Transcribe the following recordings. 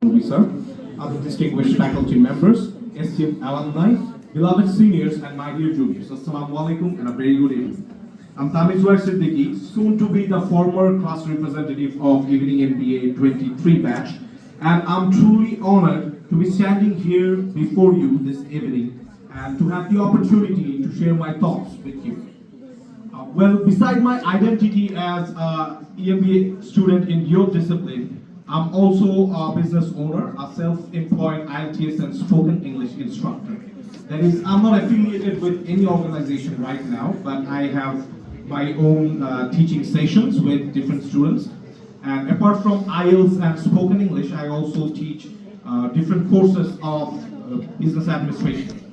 Sir, other distinguished faculty members, esteemed alumni, beloved seniors, and my dear juniors. Assalamu alaikum and a very good evening. I'm Tamizwar Siddiqui, soon to be the former class representative of Evening MBA 23 batch, and I'm truly honored to be standing here before you this evening and to have the opportunity to share my thoughts with you. Well, beside my identity as an EMBA student in your discipline, I'm also a business owner, a self-employed IELTS and spoken English instructor. That is, I'm not affiliated with any organization right now, but I have my own teaching sessions with different students. And apart from IELTS and spoken English, I also teach different courses of business administration.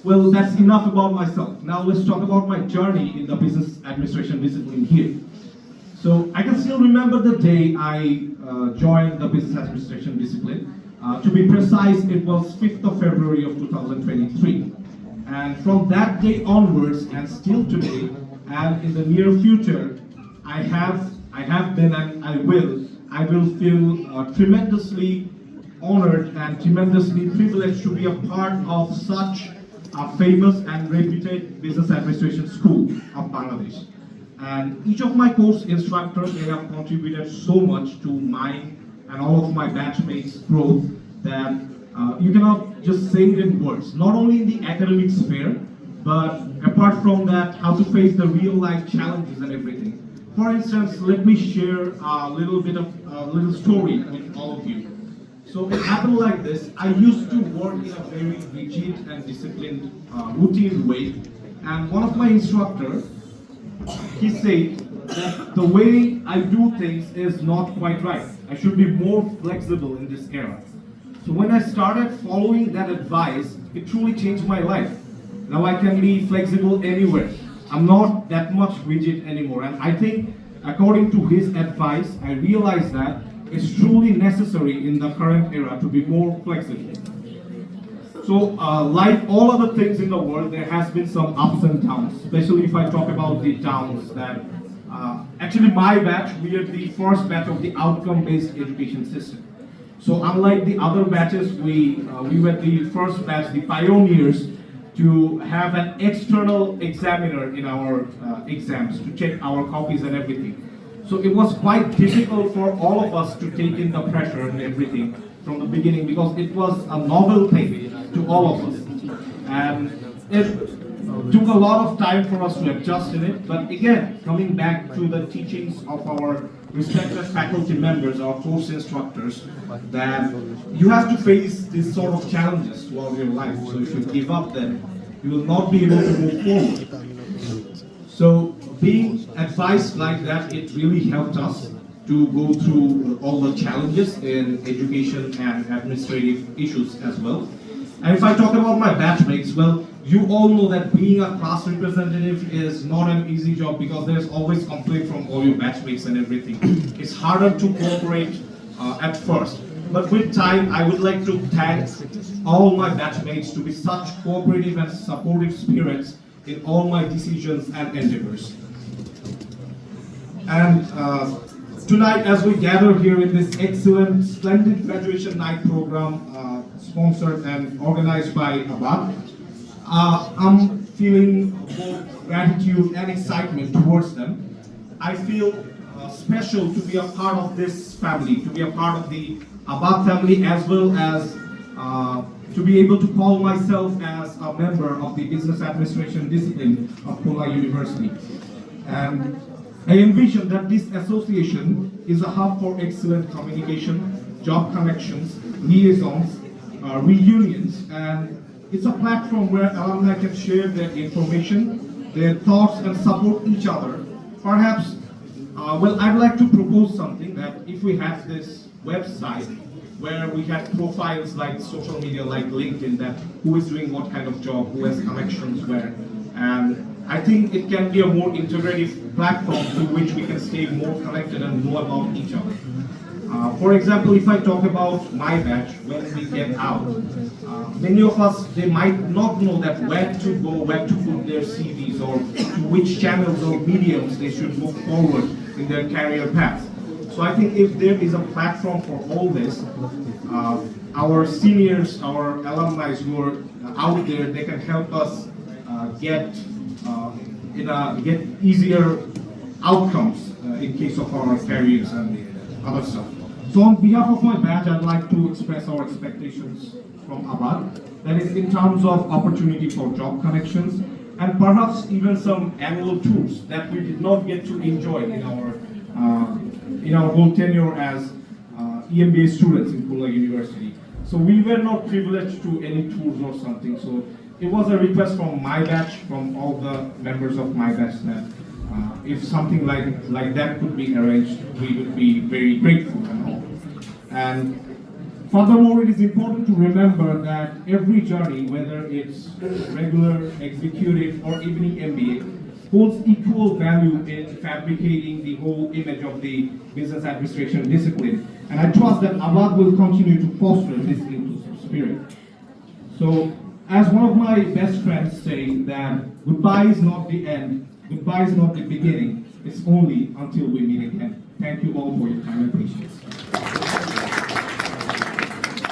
Well, that's enough about myself. Now let's talk about my journey in the business administration discipline here. So I can still remember the day I joined the business administration discipline. To be precise, it was 5th of February of 2023. And from that day onwards, and still today, and in the near future, I have been and I will feel tremendously honored and tremendously privileged to be a part of such a famous and reputed business administration school of Bangladesh. And each of my course instructors, they have contributed so much to mine and all of my batchmates' growth that you cannot just say it in words. Not only in the academic sphere, but apart from that, how to face the real life challenges and everything. For instance, let me share a little story with all of you. So it happened like this. I used to work in a very rigid and disciplined routine way, and one of my instructors, he said that the way I do things is not quite right. I should be more flexible in this era. So when I started following that advice, it truly changed my life. Now I can be flexible anywhere. I'm not that much rigid anymore. And I think according to his advice, I realized that it's truly necessary in the current era to be more flexible. So, like all other things in the world, there has been some ups and downs, especially if I talk about the downs that, actually my batch, we are the first batch of the outcome-based education system. So unlike the other batches, we were the first batch, the pioneers, to have an external examiner in our exams, to check our copies and everything. So it was quite difficult for all of us to take in the pressure and everything from the beginning because it was a novel thing to all of us. And it took a lot of time for us to adjust in it. But again, coming back to the teachings of our respected faculty members, our course instructors, that you have to face these sort of challenges throughout your life. So if you give up, then you will not be able to move forward. So being advised like that, it really helped us to go through all the challenges in education and administrative issues as well. And if I talk about my batchmates, well, you all know that being a class representative is not an easy job because there's always complaint from all your batchmates and everything. It's harder to cooperate at first. But with time, I would like to thank all my batchmates to be such cooperative and supportive spirits in all my decisions and endeavors. And tonight, as we gather here in this excellent, splendid graduation night program sponsored and organized by Aabad, I'm feeling both gratitude and excitement towards them. I feel special to be a part of this family, to be a part of the Aabad family, as well as to be able to call myself as a member of the business administration discipline of Kola University. And I envision that this association is a hub for excellent communication, job connections, liaisons, reunions, and it's a platform where alumni can share their information, their thoughts, and support each other. Perhaps, well, I'd like to propose something that if we have this website where we have profiles like social media, like LinkedIn, that who is doing what kind of job, who has connections where, and I think it can be a more integrative platform through which we can stay more connected and know about each other. For example, if I talk about my batch, when we get out, many of us, they might not know that where to go, where to put their CVs, or to which channels or mediums they should move forward in their career path. So I think if there is a platform for all this, our seniors, our alumni who are out there, they can help us get get easier outcomes in case of our careers and other stuff. So on behalf of my batch, I'd like to express our expectations from Aabad. That is in terms of opportunity for job connections and perhaps even some annual tours that we did not get to enjoy in our whole tenure as EMBA students in Pula University. So we were not privileged to any tours or something. So it was a request from my batch, from all the members of my batch, that if something like that could be arranged, we would be very grateful and all. And furthermore, it is important to remember that every journey, whether it's regular, executive, or even MBA, holds equal value in fabricating the whole image of the business administration discipline. And I trust that Aabad will continue to foster this inclusive spirit. So, as one of my best friends say, that goodbye is not the end, goodbye is not the beginning, it's only until we meet again. Thank you all for your time and patience.